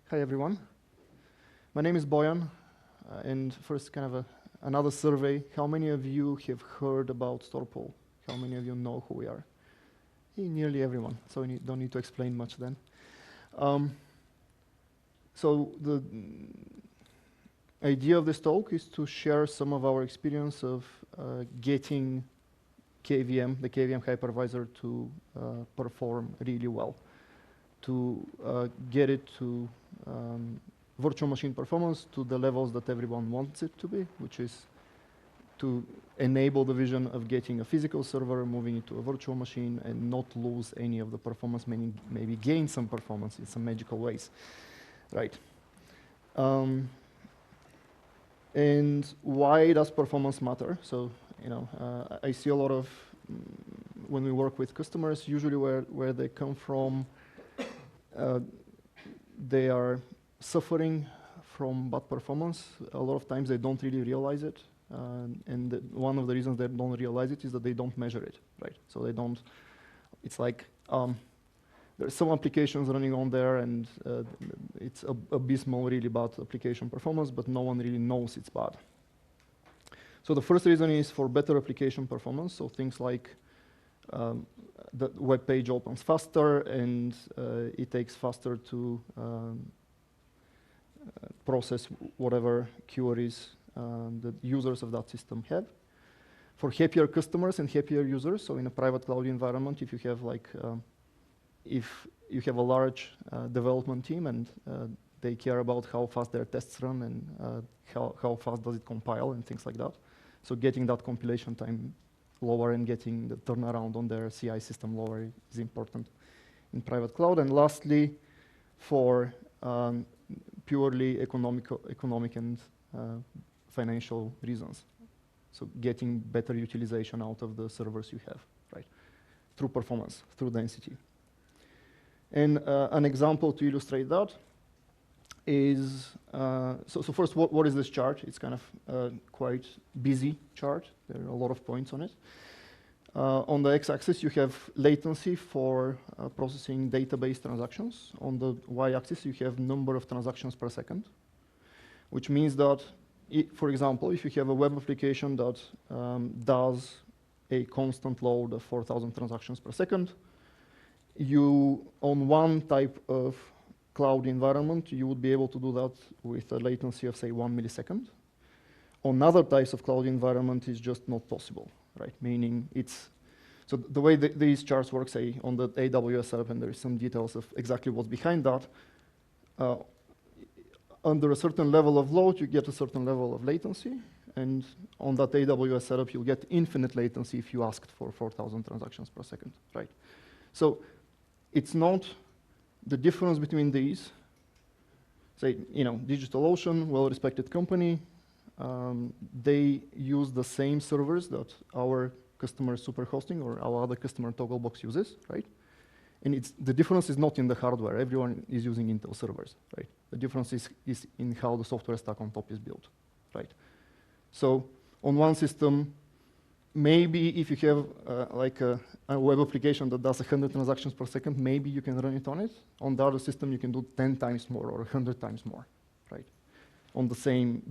Hi, everyone. My name is Boyan, and first, another survey. How many of you have heard about StorPool? How many of you know who we are? Nearly everyone, so we don't need to explain much then. So the idea of this talk is to share some of our experience of getting KVM, the KVM hypervisor, to perform really well, to get it to virtual machine performance to the levels that everyone wants it to be, which is to enable the vision of getting a physical server, moving it to a virtual machine, and not lose any of the performance, meaning maybe gain some performance in some magical ways, right? And why does performance matter? So, I see a lot of, when we work with customers, usually where they come from, they are suffering from bad performance. A lot of times they don't really realize it. And one of the reasons they don't realize it is that they don't measure it, right? So they don't, it's like, there's some applications running on there and it's abysmal, really bad application performance, but no one really knows it's bad. So the first reason is for better application performance. So things like the web page opens faster and it takes faster to process whatever queries the users of that system have. For happier customers and happier users, so in a private cloud environment, if you have if you have a large development team and they care about how fast their tests run and how fast does it compile and things like that. So getting that compilation time lower and getting the turnaround on their CI system lower is important in private cloud. And lastly, for purely economic and financial reasons. So getting better utilization out of the servers you have, right? Through performance, through density. And an example to illustrate that is, so first, what is this chart? It's kind of quite busy chart. There are a lot of points on it. On the x-axis, you have latency for processing database transactions. On the y-axis, you have number of transactions per second, which means that, for example, if you have a web application that does a constant load of 4,000 transactions per second, on one type of cloud environment, you would be able to do that with a latency of, say, 1 millisecond. On other types of cloud environment, it's just not possible, right? Meaning so the way these charts work, say, on the AWS setup, and there is some details of exactly what's behind that, under a certain level of load, you get a certain level of latency, and on that AWS setup, you'll get infinite latency if you asked for 4,000 transactions per second, right? So it's not the difference between these. Say, DigitalOcean, well-respected company, they use the same servers that our customer Superhosting or our other customer Togglebox uses, right? And the difference is not in the hardware. Everyone is using Intel servers, right? The difference is in how the software stack on top is built, right? So on one system, maybe if you have like a web application that does 100 transactions per second, maybe you can run it on it. On the other system, you can do 10 times more or 100 times more, right? On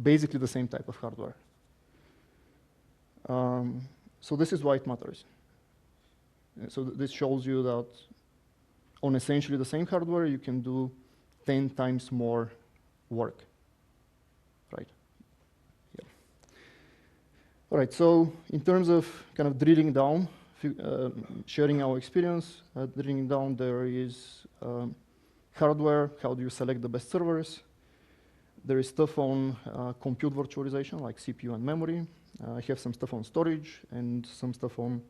basically the same type of hardware. So this is why it matters. So this shows you that on essentially the same hardware, you can do 10 times more work, right? Yeah. All right, so in terms of kind of drilling down, sharing our experience, drilling down, there is hardware, how do you select the best servers? There is stuff on compute virtualization, like CPU and memory. I have some stuff on storage and some stuff on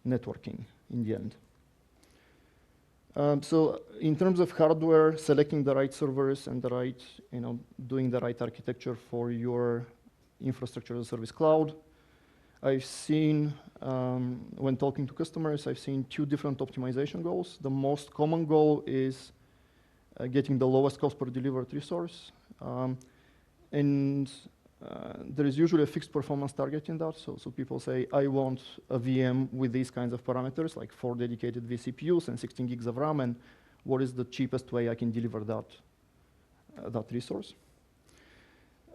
networking in the end. So in terms of hardware, selecting the right servers and doing the right architecture for your infrastructure as a service cloud, I've seen, when talking to customers, I've seen 2 different optimization goals. The most common goal is getting the lowest cost per delivered resource. There is usually a fixed performance target in that. So people say, I want a VM with these kinds of parameters, like 4 dedicated vCPUs and 16 gigs of RAM, and what is the cheapest way I can deliver that that resource.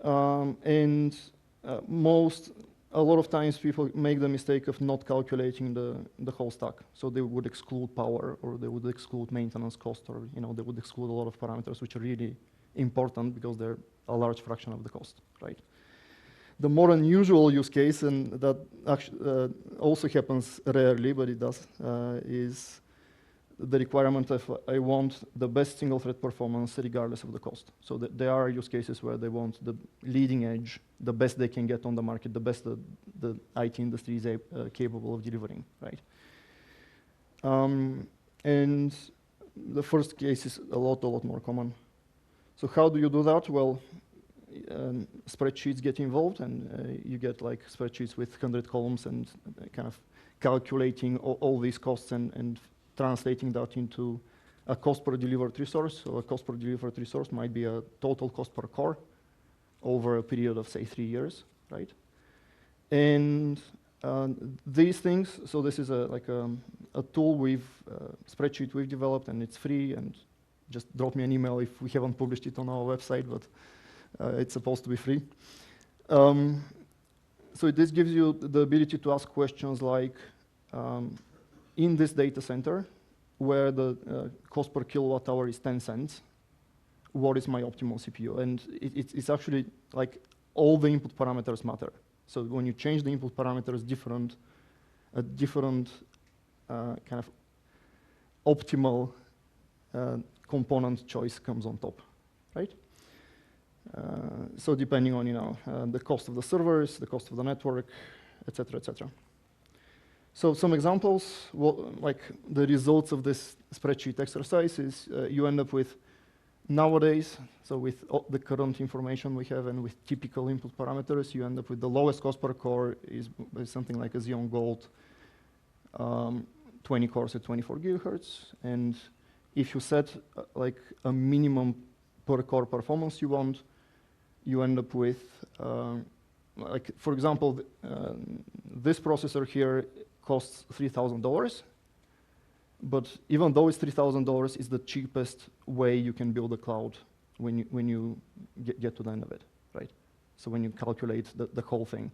And a lot of times people make the mistake of not calculating the whole stack. So they would exclude power, or they would exclude maintenance cost, or they would exclude a lot of parameters which are really important because they're a large fraction of the cost, right? The more unusual use case, and that actually also happens rarely, but it does, is the requirement of I want the best single thread performance regardless of the cost. So there are use cases where they want the leading edge, the best they can get on the market, the best the IT industry is capable of delivering, right? And the first case is a lot more common. So how do you do that? Well, spreadsheets get involved, and you get like spreadsheets with 100 columns and kind of calculating all these costs and translating that into a cost per delivered resource. So a cost per delivered resource might be a total cost per core over a period of, say, 3 years, right? And these things, so this is a tool spreadsheet we've developed, and it's free, and just drop me an email if we haven't published it on our website, but it's supposed to be free. So this gives you the ability to ask questions like, in this data center, where the cost per kilowatt hour is 10 cents, what is my optimal CPU? And it's actually like all the input parameters matter. So when you change the input parameters, a different kind of optimal component choice comes on top, right? So depending on the cost of the servers, the cost of the network, et cetera, et cetera. So some examples, like the results of this spreadsheet exercise is you end up with nowadays, so with the current information we have and with typical input parameters, you end up with the lowest cost per core is something like a Xeon Gold 20 cores at 24 gigahertz. And if you set like a minimum per core performance you want, you end up with, like for example, this processor here costs $3,000, but even though it's $3,000, it's the cheapest way you can build a cloud when you get to the end of it, right? So when you calculate the whole thing.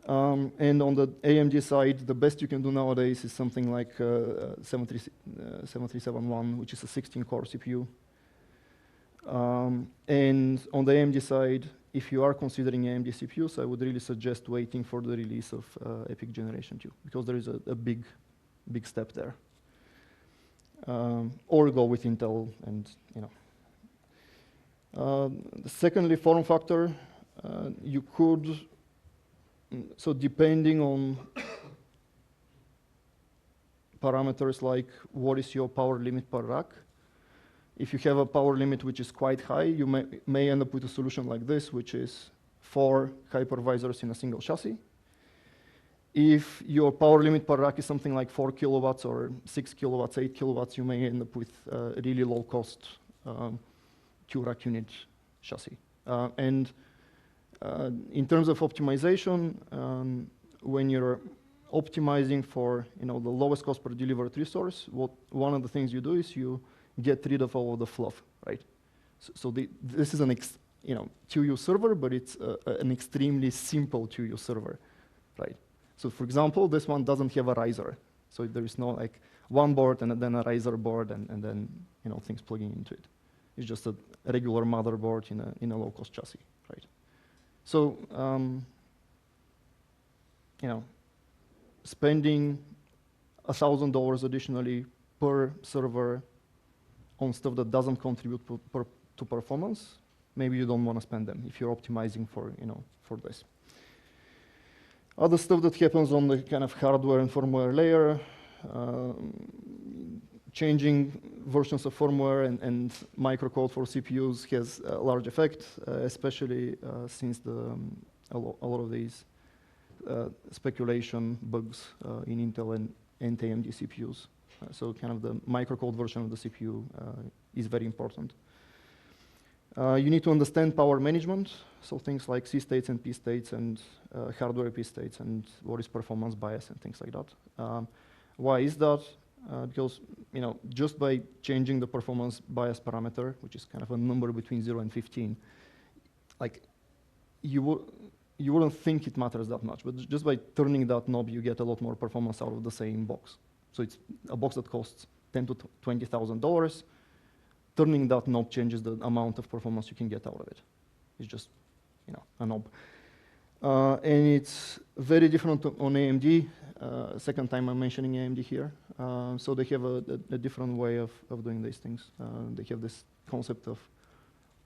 And on the AMD side, the best you can do nowadays is something like 7371, which is a 16-core CPU. And on the AMD side, if you are considering AMD CPUs, I would really suggest waiting for the release of EPYC Generation 2, because there is a big step there. Or go with Intel, and secondly, form factor. You could, so depending on parameters like what is your power limit per rack. If you have a power limit which is quite high, you may end up with a solution like this, which is 4 hypervisors in a single chassis. If your power limit per rack is something like 4 kilowatts or 6 kilowatts, 8 kilowatts, you may end up with a really low cost 2-rack unit chassis. And in terms of optimization, when you're optimizing for the lowest cost per delivered resource, one of the things you do is you get rid of all of the fluff, right? So this is an 2U server, but it's an extremely simple 2U server, right? So for example, this one doesn't have a riser. So there is no like one board and then a riser board and then things plugging into it. It's just a regular motherboard in a low-cost chassis, right? So spending $1,000 additionally per server on stuff that doesn't contribute to performance, maybe you don't want to spend them if you're optimizing for this. Other stuff that happens on the kind of hardware and firmware layer, changing versions of firmware and microcode for CPUs has a large effect, especially since a lot of these speculation bugs in Intel and AMD CPUs. So kind of the microcode version of the CPU is very important. You need to understand power management, so things like C states and P states and hardware P states and what is performance bias and things like that. Why is that? because just by changing the performance bias parameter, which is kind of a number between 0 and 15, like you wouldn't think it matters that much, but just by turning that knob, you get a lot more performance out of the same box. So it's a box that costs $10,000 to $20,000. Turning that knob changes the amount of performance you can get out of it. It's just, a knob. And it's very different on AMD. Second time I'm mentioning AMD here. So they have a different way of doing these things. They have this concept of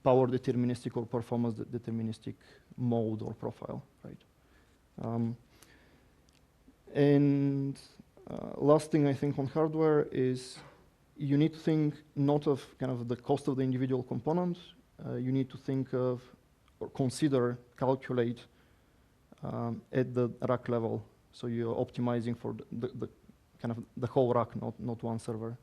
power deterministic or performance deterministic mode or profile, right? And last thing I think on hardware is you need to think not of kind of the cost of the individual component. You need to think of or consider, calculate at the rack level. So you're optimizing for the kind of the whole rack, not one server.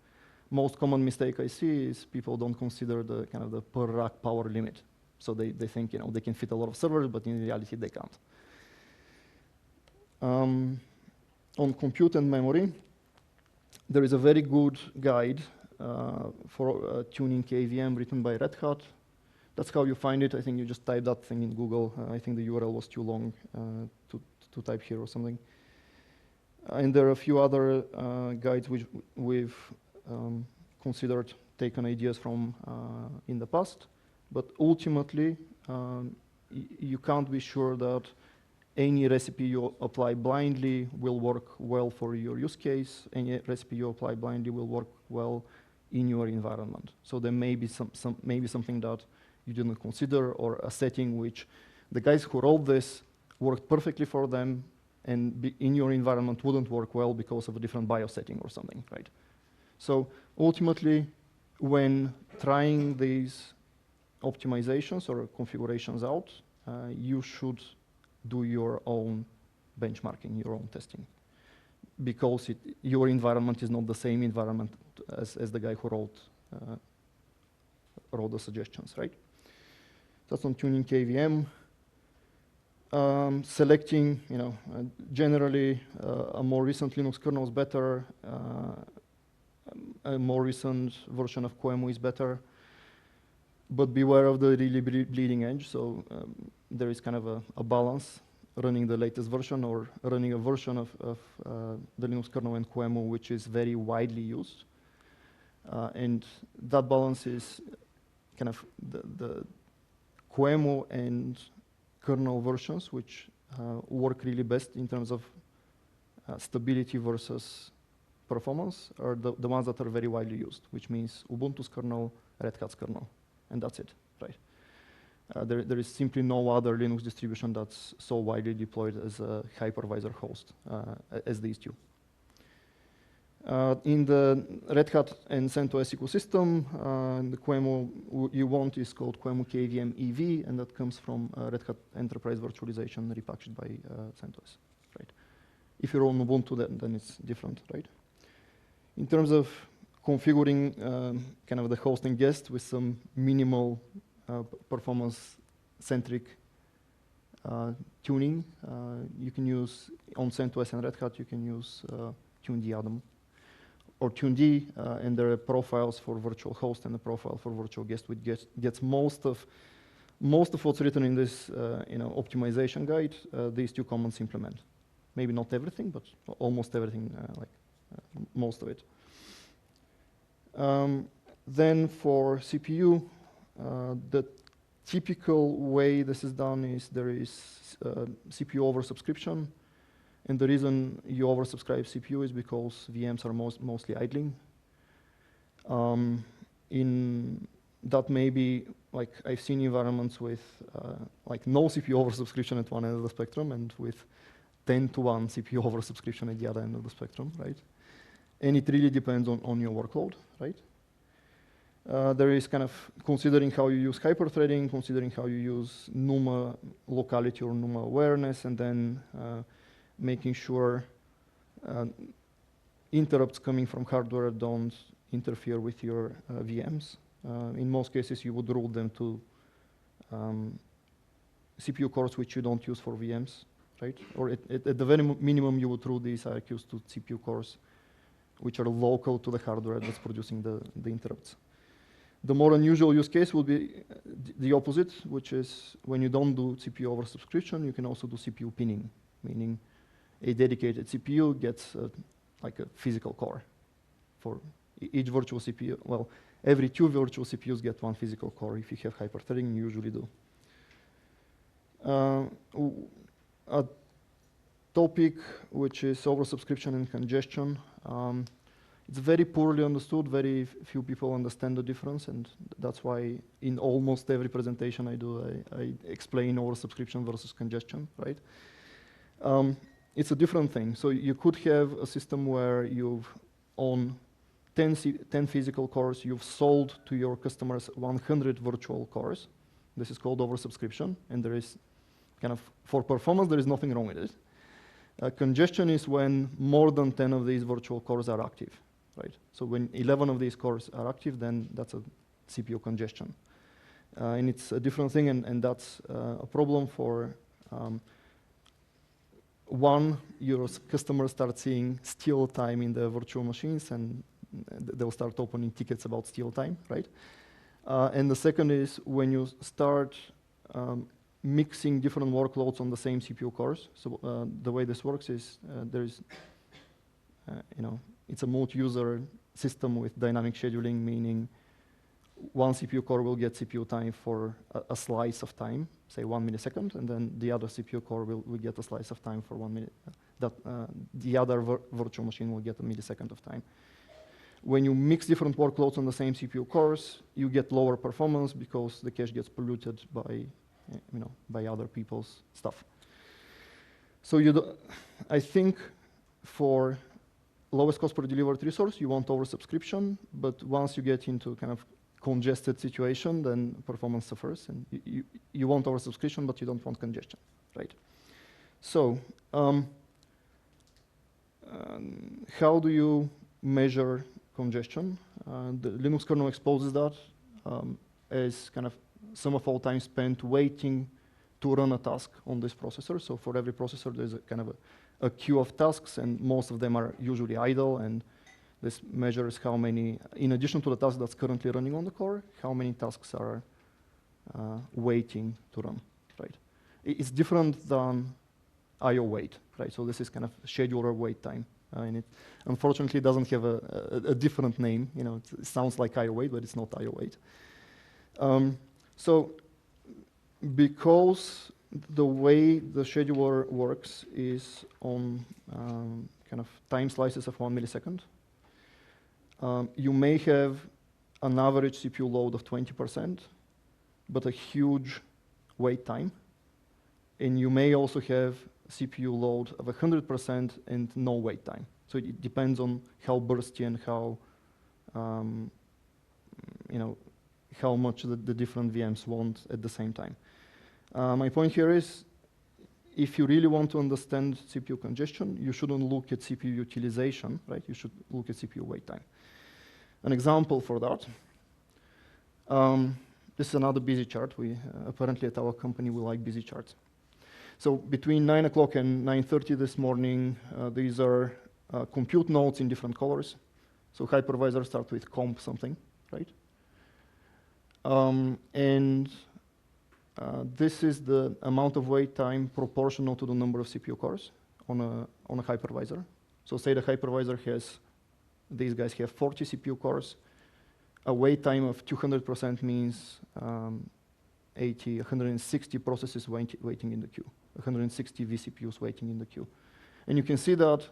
Most common mistake I see is people don't consider the kind of the per rack power limit. So they think they can fit a lot of servers, but in reality they can't. On compute and memory, there is a very good guide for tuning KVM written by Red Hat. That's how you find it. I think you just type that thing in Google. I think the URL was too long to type here or something. And there are a few other guides which we've considered, taken ideas from in the past. But ultimately, you can't be sure that any recipe you apply blindly will work well for your use case. Any recipe you apply blindly will work well in your environment. So there may be something that you didn't consider, or a setting which the guys who wrote this worked perfectly for them, and in your environment wouldn't work well because of a different BIOS setting or something, right? So ultimately, when trying these optimizations or configurations out, you should do your own benchmarking, your own testing, because your environment is not the same environment as the guy who wrote the suggestions, right? That's on tuning KVM. Selecting, generally a more recent Linux kernel is better. A more recent version of QEMU is better. But beware of the really bleeding edge. So there is kind of a balance, running the latest version or running a version of the Linux kernel and QEMU, which is very widely used. And that balance is kind of the QEMU and kernel versions, which work really best in terms of stability versus performance, are the ones that are very widely used, which means Ubuntu's kernel, Red Hat's kernel, and that's it, right? There is simply no other Linux distribution that's so widely deployed as a hypervisor host as these two. In the Red Hat and CentOS ecosystem, the QEMU you want is called QEMU KVM EV, and that comes from Red Hat Enterprise Virtualization repackaged by CentOS, right? If you're on Ubuntu, then it's different, right? In terms of configuring kind of the host and guest with some minimal performance-centric tuning, you can use, on CentOS and Red Hat, you can use TuneD Atom or TuneD, and there are profiles for virtual host and a profile for virtual guest, which gets most of what's written in this optimization guide. These two commands implement. Maybe not everything, but almost everything, most of it. Then for CPU, the typical way this is done is there is CPU oversubscription. And the reason you oversubscribe CPU is because VMs are mostly idling. In that maybe, like I've seen environments with like no CPU oversubscription at one end of the spectrum and with 10-to-1 CPU oversubscription at the other end of the spectrum, right? And it really depends on your workload, right? There is kind of considering how you use hyperthreading, considering how you use NUMA locality or NUMA awareness, and then making sure interrupts coming from hardware don't interfere with your VMs. In most cases, you would route them to CPU cores which you don't use for VMs, right? Or at the very minimum, you would route these IRQs to CPU cores which are local to the hardware that's producing the interrupts. The more unusual use case will be the opposite, which is when you don't do CPU oversubscription, you can also do CPU pinning, meaning a dedicated CPU gets like a physical core. For each virtual CPU, well, every 2 virtual CPUs get 1 physical core. If you have hyper-threading, you usually do. A topic which is oversubscription and congestion. It's very poorly understood. Very few people understand the difference, and that's why in almost every presentation I do, I explain oversubscription versus congestion, right? It's a different thing. So you could have a system where you've on 10 physical cores, you've sold to your customers 100 virtual cores. This is called oversubscription, and there is kind of, for performance, there is nothing wrong with it. Congestion is when more than 10 of these virtual cores are active, right? So when 11 of these cores are active, then that's a CPU congestion. And it's a different thing, and that's a problem for one, your customers start seeing steal time in the virtual machines, and they'll start opening tickets about steal time, right? And the second is when you start mixing different workloads on the same CPU cores. So the way this works is there's, it's a multi-user system with dynamic scheduling, meaning one CPU core will get CPU time for a slice of time, say 1 millisecond, and then the other CPU core will get a slice of time for 1 minute. The other virtual machine will get a millisecond of time. When you mix different workloads on the same CPU cores, you get lower performance because the cache gets polluted by other people's stuff. So I think for lowest cost per delivered resource, you want oversubscription, but once you get into kind of congested situation, then performance suffers, and you want oversubscription, but you don't want congestion, right? So how do you measure congestion? The Linux kernel exposes that as kind of sum of all time spent waiting to run a task on this processor. So for every processor, there's a kind of a queue of tasks, and most of them are usually idle, and this measures how many, in addition to the task that's currently running on the core, how many tasks are waiting to run, right? It's different than I/O wait, right? So this is kind of scheduler wait time. And it unfortunately doesn't have a different name. It sounds like I/O wait, but it's not I/O wait. So because the way the scheduler works is on kind of time slices of 1 millisecond, you may have an average CPU load of 20%, but a huge wait time. And you may also have CPU load of 100% and no wait time. So it depends on how bursty and how, how much the different VMs want at the same time. My point here is, if you really want to understand CPU congestion, you shouldn't look at CPU utilization, right? You should look at CPU wait time. An example for that, this is another busy chart. We apparently at our company, we like busy charts. So between 9 o'clock and 9:30 this morning, these are compute nodes in different colors. So hypervisor starts with comp something, right? This is the amount of wait time proportional to the number of CPU cores on a hypervisor. So say the hypervisor has, these guys have 40 CPU cores. A wait time of 200% means 160 processes waiting in the queue, 160 vCPUs waiting in the queue. And you can see that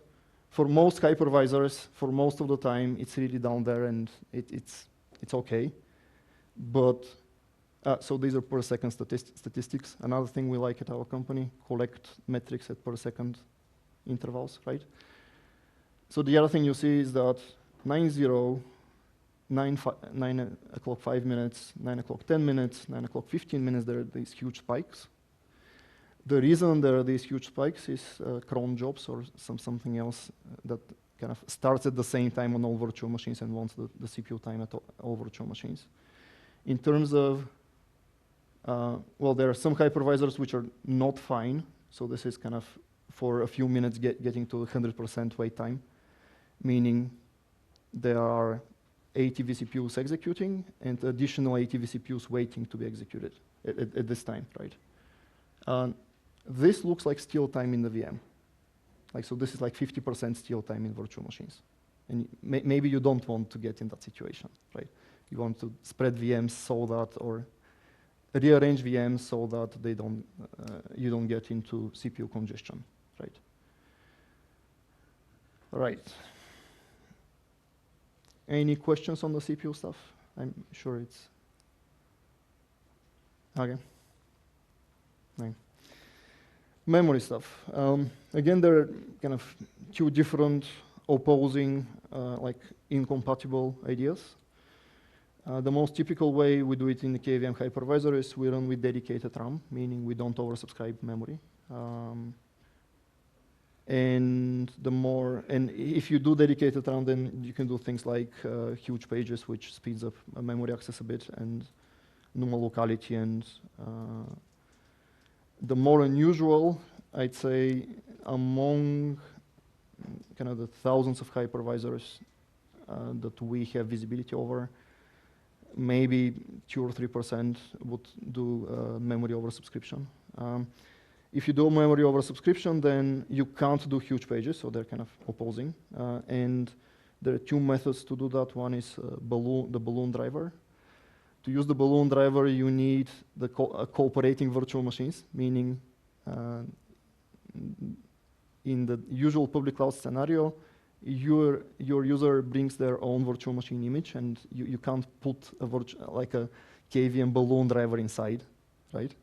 for most hypervisors, for most of the time, it's really down there, and it's okay. But so these are per second statistics. Another thing we like at our company, collect metrics at per second intervals, right? So the other thing you see is that 9:0, 9 o'clock 5 minutes, 9 o'clock 10 minutes, 9 o'clock 15 minutes, there are these huge spikes. The reason there are these huge spikes is cron jobs or something else that kind of starts at the same time on all virtual machines and wants the CPU time at all virtual machines. In terms of, well, there are some hypervisors which are not fine. So this is kind of for a few minutes getting to 100% wait time, meaning there are 80 vCPUs executing and additional 80 vCPUs waiting to be executed at this time, right? This looks like steal time in the VM. Like, so this is like 50% steal time in virtual machines. And maybe you don't want to get in that situation, right? You want to spread VMs so that, or rearrange VMs so that they don't, you don't get into CPU congestion, right? All right. Any questions on the CPU stuff? I'm sure it's okay. Right. Memory stuff. Again, there are kind of two different opposing, like incompatible ideas. The most typical way we do it in the KVM hypervisor is we run with dedicated RAM, meaning we don't oversubscribe memory. And if you do dedicated RAM, then you can do things like huge pages, which speeds up memory access a bit, and NUMA locality. And the more unusual, I'd say, among kind of the thousands of hypervisors that we have visibility over, maybe 2 or 3% would do memory oversubscription. If you do memory oversubscription, then you can't do huge pages, so they're kind of opposing. And there are two methods to do that. One is the balloon driver. To use the balloon driver, you need the cooperating virtual machines, meaning in the usual public cloud scenario, your user brings their own virtual machine image, and you can't put like a KVM balloon driver inside, right?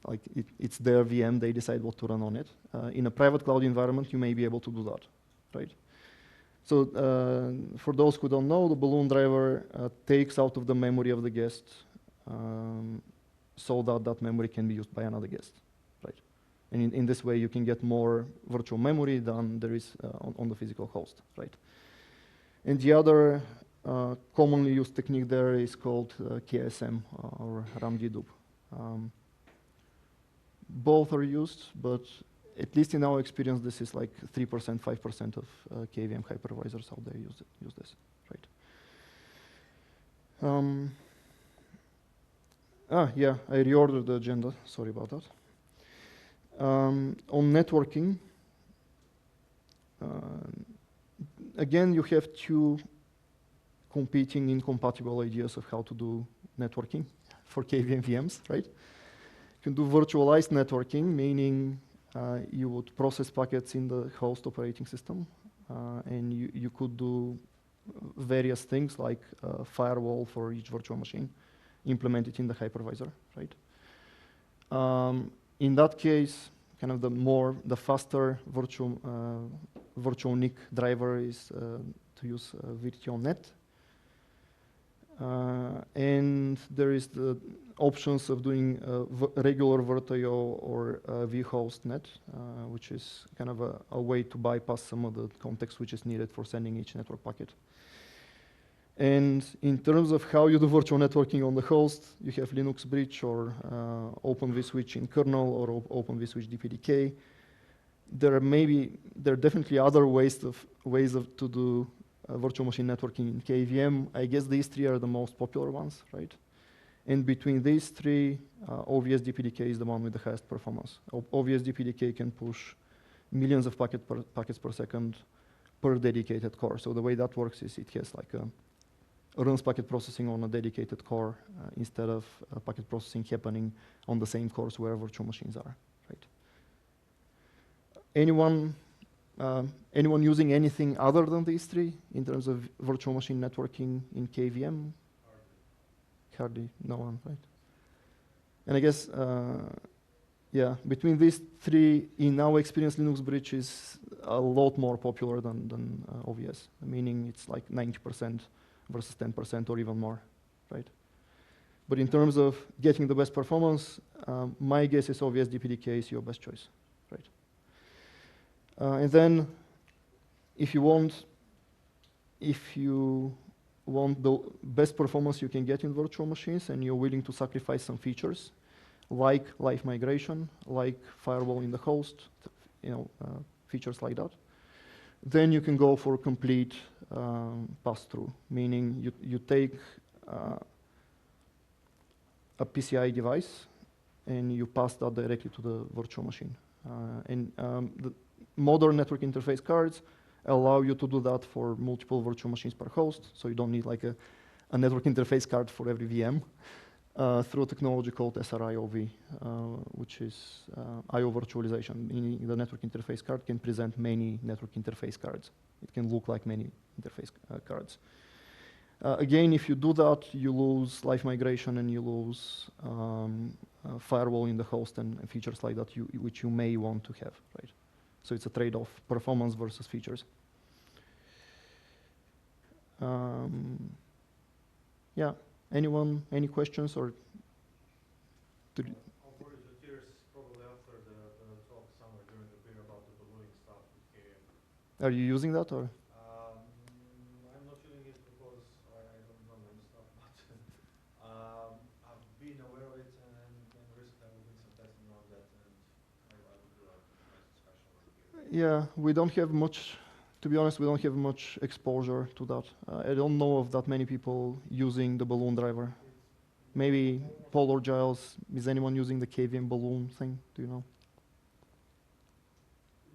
Like it's their VM, they decide what to run on it. In a private cloud environment, you may be able to do that, right? So for those who don't know, the balloon driver takes out of the memory of the guest so that that memory can be used by another guest, right? And in this way, you can get more virtual memory than there is on the physical host, right? And the other commonly used technique there is called KSM or RAM-dedupe. Both are used, but at least in our experience, this is like 3%, 5% of KVM hypervisors out there use this, right? Yeah, I reordered the agenda. Sorry about that. On networking, again, you have two competing incompatible ideas of how to do networking for KVM VMs, right? You can do virtualized networking, meaning you would process packets in the host operating system, and you could do various things like a firewall for each virtual machine, implement it in the hypervisor, right? In that case, kind of the faster virtual NIC driver is to use virtualnet. And there is the options of doing regular VirtIO or vHostNet, which is kind of a way to bypass some of the context which is needed for sending each network packet. And in terms of how you do virtual networking on the host, you have Linux Bridge or Open vSwitch in kernel or Open vSwitch DPDK. There are definitely other ways to do virtual machine networking in KVM. I guess these three are the most popular ones, right? And between these three, OVS DPDK is the one with the highest performance. OVS DPDK can push millions of packets per second per dedicated core. So the way that works is it has like runs packet processing on a dedicated core instead of packet processing happening on the same cores where virtual machines are, right? Anyone using anything other than these three in terms of virtual machine networking in KVM? Hardly, no one, right? And I guess, yeah, between these three, in our experience, Linux Bridge is a lot more popular than OVS, meaning it's like 90% versus 10% or even more, right? But in terms of getting the best performance, my guess is OVS DPDK is your best choice, right? And then if you want the best performance you can get in virtual machines and you're willing to sacrifice some features like live migration, like firewall in the host, features like that, then you can go for complete pass-through, meaning you take a PCI device and you pass that directly to the virtual machine. The modern network interface cards allow you to do that for multiple virtual machines per host, so you don't need like a network interface card for every VM through a technology called SRIOV, which is IO virtualization, meaning the network interface card can present many network interface cards. It can look like many interface cards. Again, if you do that, you lose live migration and you lose firewall in the host and features like that, which you may want to have, right? So it's a trade-off, performance versus features. Yeah, anyone, any questions or? I'll forward the tiers probably after the talk somewhere during the beer about the ballooning stuff with KVM. Are you using that or? I'm not using it because I don't run any stuff, but I've been aware of it and recently I've been some testing around that and I would do a nice discussion with the beer. Yeah, we don't have much, to be honest, we don't have much exposure to that. I don't know of that many people using the balloon driver. Maybe Paul or Giles, is anyone using the KVM balloon thing? Do you know?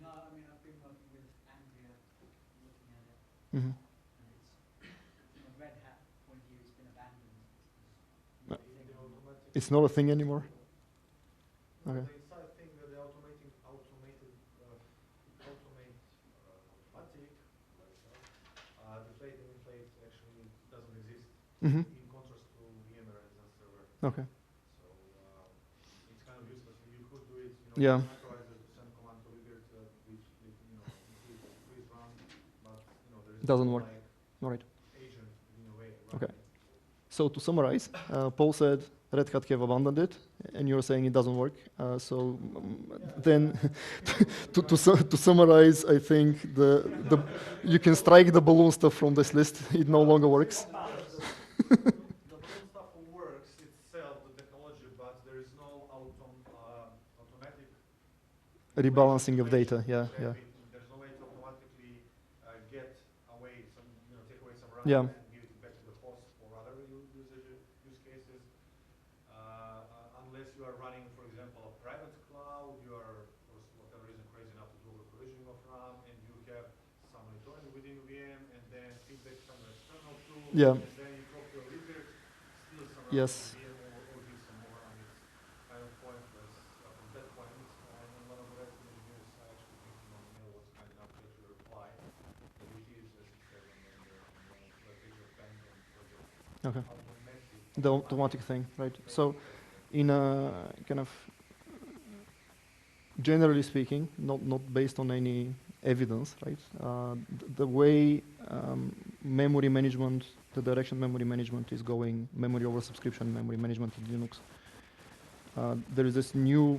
No, I mean, I've been working with Andrea looking at it. Mm-hmm. And it's, from a Red Hat point of view, it's been abandoned. It's not a thing anymore? No, Okay. the inside thing that the automatic, deflating inflate actually doesn't exist. Mm-hmm. In contrast to VMware residence server. Okay. So it's kind of useless. You could do it, Yeah. hypervisor to send command to libert, which increase run, but there is Doesn't no, work. like, All right. agent in a way. Okay. So to summarize, Paul said Red Hat have abandoned it, and you're saying it doesn't work. Then to summarize, I think you can strike the balloon stuff from this list. It no longer works. The balloon stuff works itself, the technology, but there is no automatic Rebalancing of data, yeah. There's no way to automatically get away some, take away some RAM Yeah. and give it back to the host for other use cases. Unless you are running, for example, a private cloud, you are, for whatever reason, crazy enough to do over provisioning of RAM, and you have some monitoring within VM, and then feedback from an external tool, Yeah. and then you talk to a libert, steal some RAM Yes. from VM or give some more RAM. It's kind of pointless from that point. And one of the Red Hat engineers, I actually think on the mail was kind enough to actually reply that it is, as it says on the page of abandoned project. Okay. Automatic. The automatic thing, right? So, in a kind of, generally speaking, not based on any evidence, right? The way memory management, the direction memory management is going, memory oversubscription, memory management in Linux. There is this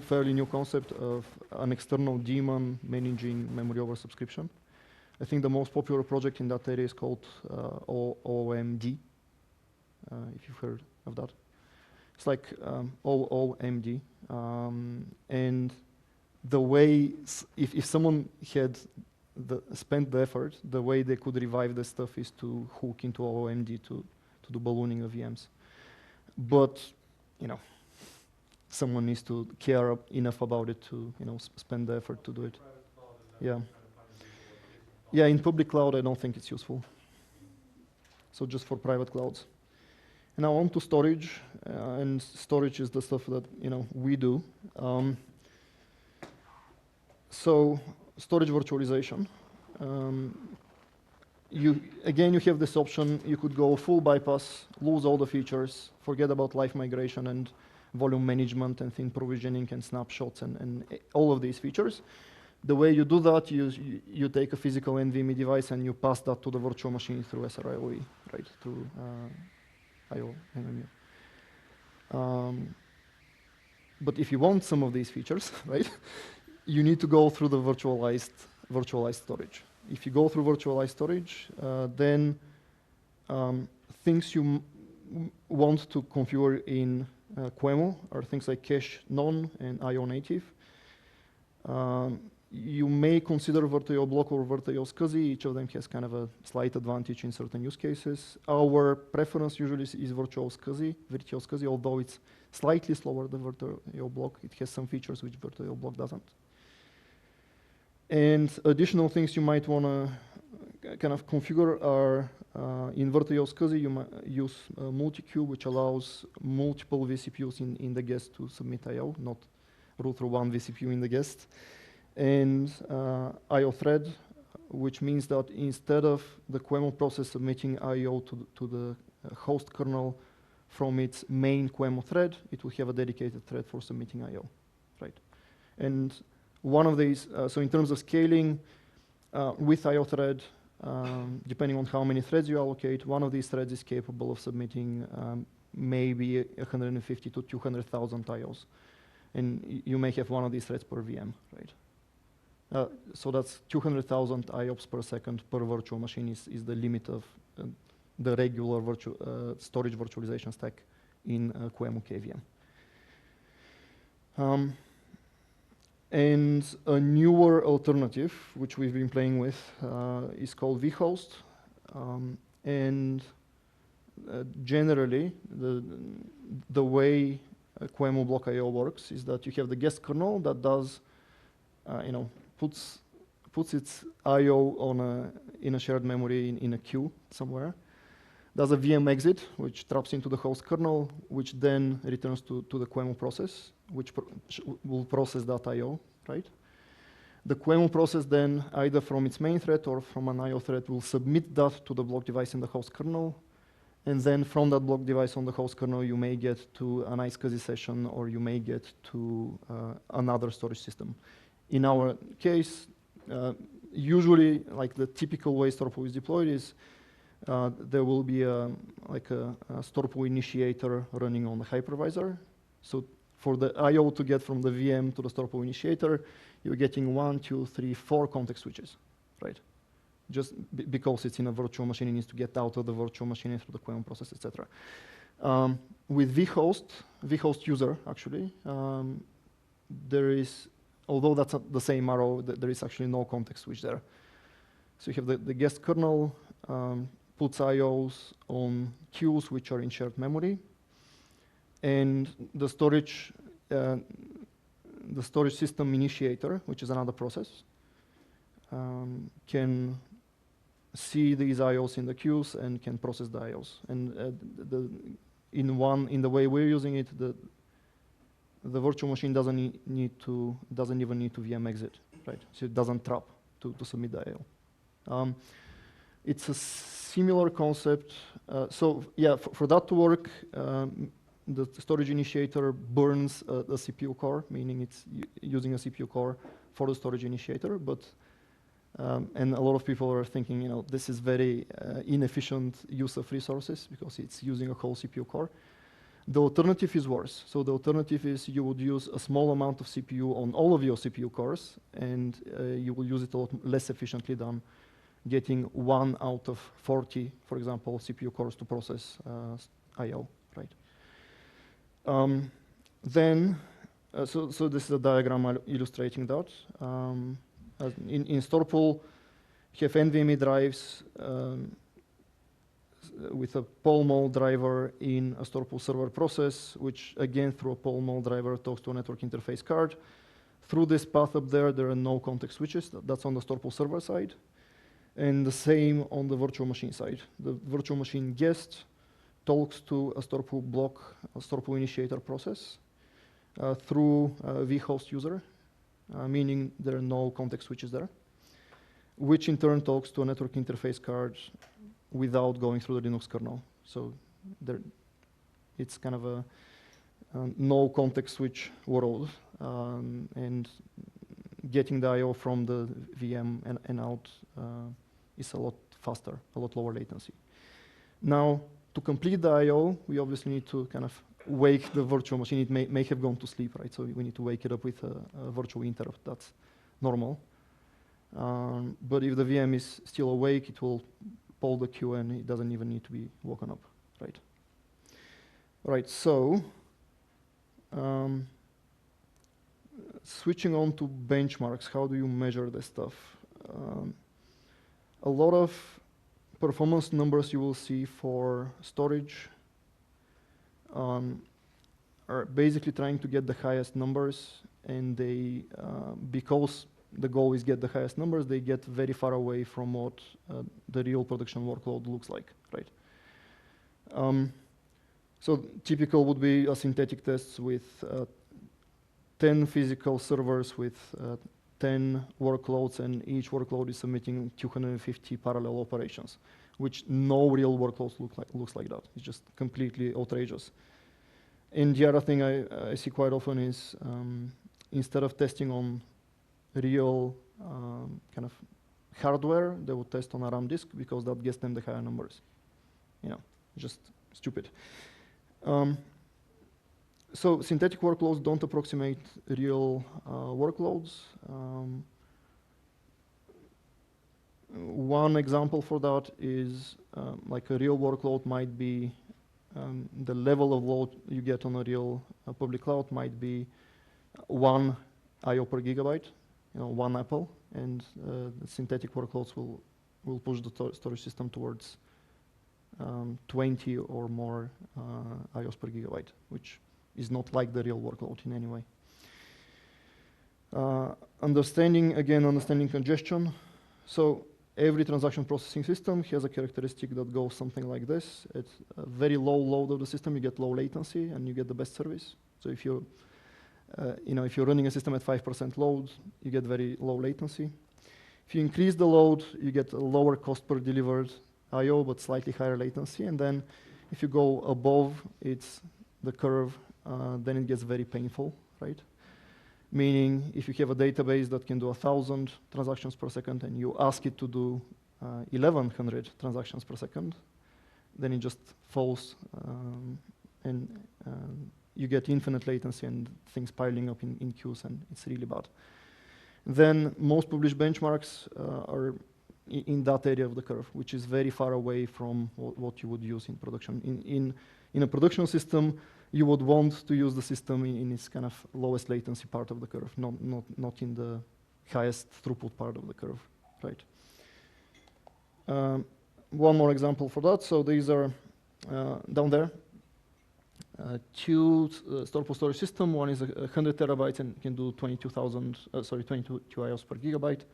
fairly new concept of an external daemon managing memory oversubscription. I think the most popular project in that area is called OOMD, if you've heard of that. It's like OOMD. And the way, if someone had spent the effort, the way they could revive the stuff is to hook into OOMD to do ballooning of VMs. But, someone needs to care enough about it to, spend the effort to do it. Yeah. Yeah, in public cloud, I don't think it's useful. So just for private clouds. Now on to storage, and storage is the stuff that we do. So storage virtualization. You have this option. You could go full bypass, lose all the features, forget about live migration and volume management and thin provisioning and snapshots and all of these features. The way you do that, you take a physical NVMe device and you pass that to the virtual machine through SRIOE, right, through IOPS. But if you want some of these features, right, you need to go through the virtualized storage. If you go through virtualized storage, then things you want to configure in QEMU are things like cache non and IO native. you may consider virtual block or virtual SCSI. Each of them has kind of a slight advantage in certain use cases. Our preference usually is virtual SCSI, although it's slightly slower than virtual block. It has some features which virtual block doesn't. And additional things you might want to kind of configure are in virtual SCSI, you might use multi-queue, which allows multiple vCPUs in the guest to submit I/O, not route through one vCPU in the guest. And I/O thread, which means that instead of the QEMU process submitting I/O to the host kernel from its main QEMU thread, it will have a dedicated thread for submitting I/O, right? And one of these, so in terms of scaling, with I/O thread, depending on how many threads you allocate, one of these threads is capable of submitting maybe 150 to 200,000 I/Os. And you may have one of these threads per VM, right? So that's 200,000 IOPS per second per virtual machine is the limit of the regular storage virtualization stack in QEMU KVM. And a newer alternative, which we've been playing with, is called vhost. And generally, the way QEMU block I/O works is that you have the guest kernel that does, puts its I/O in a shared memory in a queue somewhere. Does a VM exit, which traps into the host kernel, which then returns to the QEMU process, which will process that I/O, right? The QEMU process then, either from its main thread or from an I/O thread, will submit that to the block device in the host kernel. And then from that block device on the host kernel, you may get to an iSCSI session, or you may get to another storage system. In our case, usually, like the typical way StorPool is deployed is there will be a StorPool initiator running on the hypervisor. So for the I/O to get from the VM to the StorPool initiator, you're getting 1, 2, 3, 4 context switches, right? Just because it's in a virtual machine, it needs to get out of the virtual machine through the QEMU process, etc. With vhost user, actually, there is, although that's not the same arrow, there is actually no context switch there. So you have the guest kernel, puts IOs on queues which are in shared memory, and the storage system initiator, which is another process, can see these IOs in the queues and can process the IOs. And in the way we're using it, the virtual machine doesn't even need to VM exit, right? So it doesn't trap to submit the IO. It's a similar concept. So yeah, for that to work, the storage initiator burns a CPU core, meaning it's using a CPU core for the storage initiator. But and a lot of people are thinking, this is very inefficient use of resources because it's using a whole CPU core. The alternative is worse. So the alternative is you would use a small amount of CPU on all of your CPU cores, and you will use it a lot less efficiently than getting 1 out of 40, for example, CPU cores to process I/O, right? So this is a diagram illustrating that. In StorPool, you have NVMe drives with a POL-MOL driver in a StorPool server process, which again, through a POL-MOL driver, talks to a network interface card. Through this path up there are no context switches. That's on the StorPool server side. And the same on the virtual machine side. The virtual machine guest talks to a StorPool block, a StorPool initiator process through vhost user, meaning there are no context switches there, which in turn talks to a network interface card without going through the Linux kernel. So it's kind of a no context switch world, and getting the I/O from the VM and out is a lot faster, a lot lower latency. Now, to complete the I/O, we obviously need to kind of wake the virtual machine. It may have gone to sleep, right? So we need to wake it up with a virtual interrupt. That's normal. But if the VM is still awake, it will pull the queue and it doesn't even need to be woken up, right? All right, so switching on to benchmarks, how do you measure this stuff? A lot of performance numbers you will see for storage are basically trying to get the highest numbers, and they, because the goal is get the highest numbers, they get very far away from what the real production workload looks like, right? So typical would be a synthetic tests with 10 physical servers with 10 workloads, and each workload is submitting 250 parallel operations, which no real workloads looks like that. It's just completely outrageous. And the other thing I see quite often is instead of testing on real kind of hardware, they would test on a RAM disk because that gets them the higher numbers. You know, just stupid. So synthetic workloads don't approximate real workloads. One example for that is like a real workload might be the level of load you get on a real public cloud might be 1 IO per gigabyte, you know, 1 Apple, and the synthetic workloads will push the storage system towards 20 or more IOs per gigabyte, which is not like the real workload in any way. Understanding congestion. So every transaction processing system has a characteristic that goes something like this. It's a very low load of the system, you get low latency, and you get the best service. So if you, if you're running a system at 5% load, you get very low latency. If you increase the load, you get a lower cost per delivered IO, but slightly higher latency. And then if you go above the curve, then it gets very painful, right? Meaning, if you have a database that can do 1,000 transactions per second and you ask it to do 1,100 transactions per second, then it just falls and you get infinite latency and things piling up in queues, and it's really bad. Then most published benchmarks are in that area of the curve, which is very far away from what you would use in production. In a production system, you would want to use the system in its kind of lowest latency part of the curve, not in the highest throughput part of the curve, right? One more example for that. So these are down there. Two StorPool storage system. One is 100 terabytes and can do 22 IOs per gigabyte.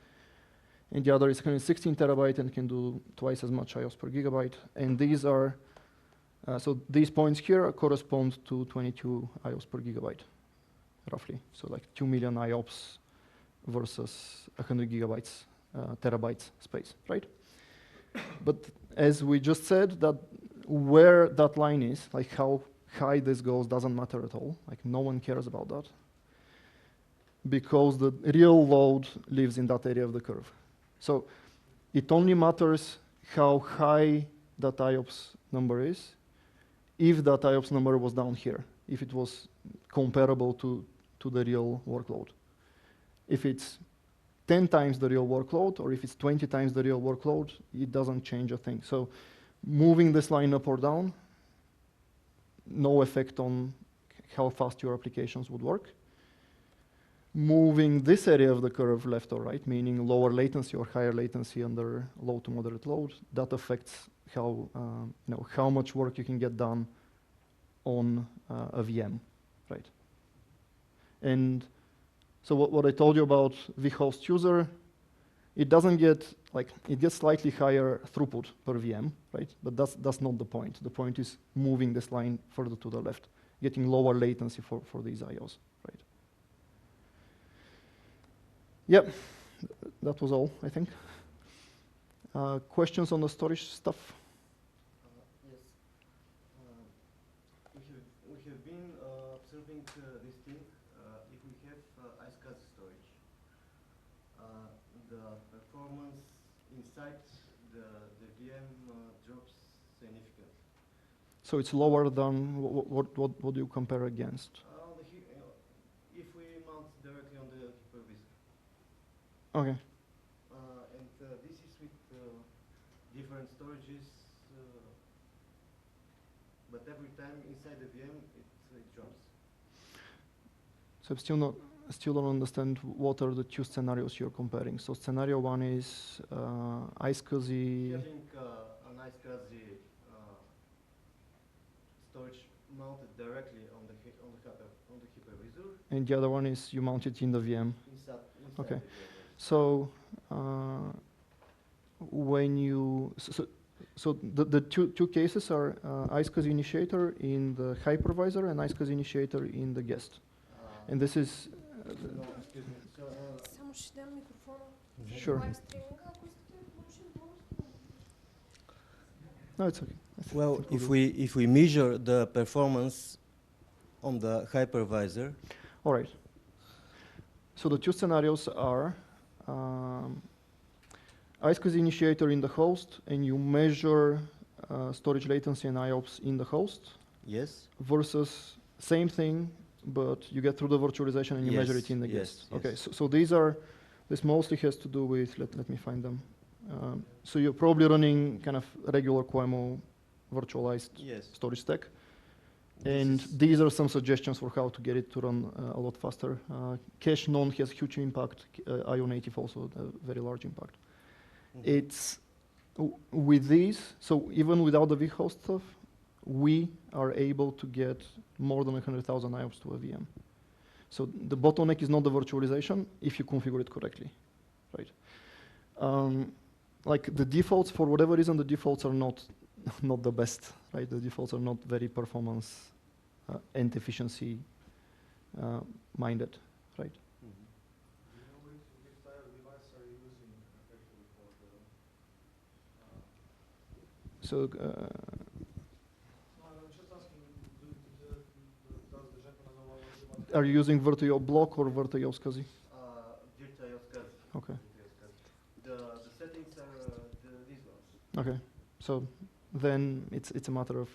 And the other is 116 terabyte and can do twice as much IOs per gigabyte. And these are, so these points here correspond to 22 IOs per gigabyte, roughly. So like 2 million IOPS versus 100 gigabytes, terabytes space, right? But as we just said, that where that line is, like how high this goes, doesn't matter at all. Like no one cares about that, because the real load lives in that area of the curve. So it only matters how high that IOPS number is if that IOPS number was down here, if it was comparable to the real workload. If it's 10 times the real workload, or if it's 20 times the real workload, it doesn't change a thing. So moving this line up or down, no effect on how fast your applications would work. Moving this area of the curve left or right, meaning lower latency or higher latency under low to moderate load, that affects how how much work you can get done on a VM, right? And so what I told you about vhost user, it doesn't get it gets slightly higher throughput per VM, right? But that's not the point. The point is moving this line further to the left, getting lower latency for these IOs, right? Yep, that was all, I think. Questions on the storage stuff? Yes. We have been observing this thing. If we have ice-class storage, the performance inside the VM drops significantly. So it's lower than what do you compare against? If we mount directly on the hypervisor. Okay. And this is with different storages, but every time inside the VM it drops. So I'm still not still don't understand what are the two scenarios you're comparing. So scenario one is iSCSI. Having an iSCSI storage mounted directly on the hypervisor. And the other one is you mount it in the VM. Inside Okay. the VM. So when you so the two cases are iSCSI initiator in the hypervisor and iSCSI initiator in the guest. And this is No, excuse me. So, Само ще дам микрофона. sure. Лайв стриминга, ако искате, може да говорите. No, it's okay. Well, if we measure the performance on the hypervisor, All right. So the two scenarios are iSCSI initiator in the host, and you measure storage latency and IOPS in the host, yes, versus same thing, but you get through the virtualization and you measure it in the yes, guest. yes. Okay, so this mostly has to do with, let me find them. So you're probably running kind of regular QEMU virtualized yes. storage stack. And these are some suggestions for how to get it to run a lot faster. Cache none has huge impact. IO native also a very large impact. It's with these, so even without the vhost stuff, we are able to get more than 100,000 IOPS to a VM. So the bottleneck is not the virtualization if you configure it correctly, right? Like the defaults, for whatever reason, the defaults are not the best, right? The defaults are not very performance and efficiency minded, right? Do you know which type of device are you using actually for the? So No, I'm just asking, does the gentleman know what? are you using VirtuIO block or VirtuIO SCSI? virtual SCSI. Okay. The settings are these ones. Okay, so then it's a matter of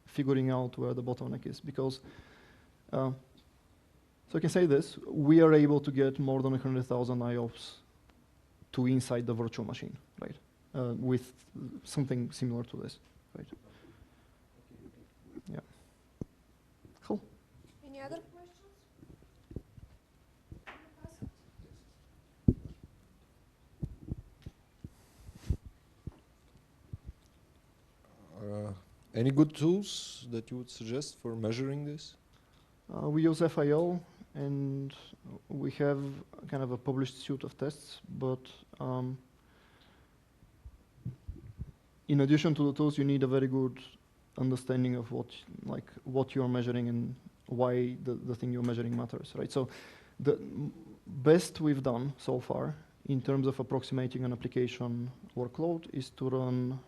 figuring out where the bottleneck is, because so I can say this: we are able to get more than 100,000 IOPS to inside the virtual machine, right? With something similar to this, right? Yeah. Cool. Any other questions? Any good tools that you would suggest for measuring this? We use FIO, and we have kind of a published suite of tests, but in addition to the tools, you need a very good understanding of what you're measuring and why the thing you're measuring matters, right? So the best we've done so far in terms of approximating an application workload is to run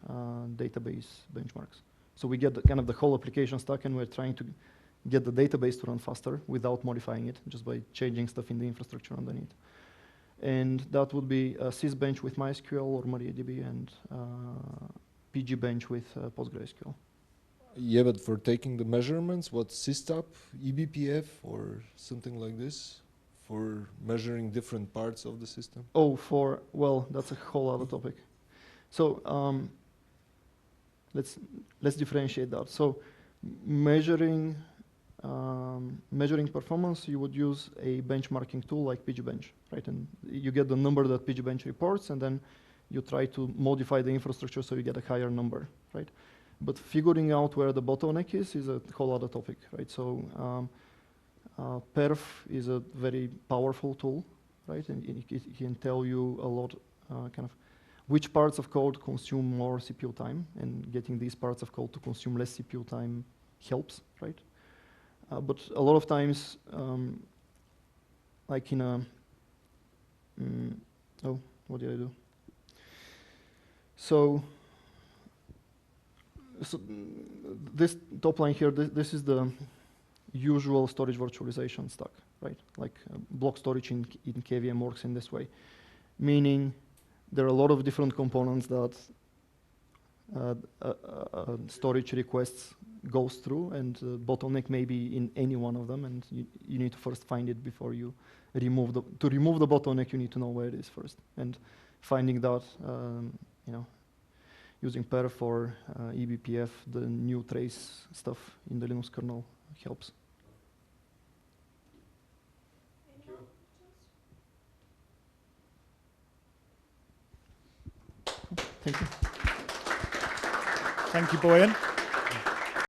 database benchmarks. So we get kind of the whole application stack, and we're trying to get the database to run faster without modifying it, just by changing stuff in the infrastructure underneath. And that would be a sysbench with MySQL or MariaDB, and pgbench with PostgreSQL. Yeah, but for taking the measurements, what systab, eBPF, or something like this, for measuring different parts of the system? Oh, well, that's a whole other topic. So let's differentiate that. So measuring performance, you would use a benchmarking tool like pgbench, right? And you get the number that pgbench reports, and then you try to modify the infrastructure so you get a higher number, right? But figuring out where the bottleneck is a whole other topic, right? So perf is a very powerful tool, right? And it can tell you a lot, kind of which parts of code consume more CPU time, and getting these parts of code to consume less CPU time helps, right? But a lot of times, like in a, oh, what did I do? So this top line here, this is the usual storage virtualization stack, right? Like block storage in KVM works in this way, meaning there are a lot of different components that storage requests goes through, and bottleneck may be in any one of them, and you need to first find it before you remove to remove the bottleneck. You need to know where it is first, and finding that, using perf or eBPF, the new trace stuff in the Linux kernel helps. Any more Thank you. Thank you, Boyan.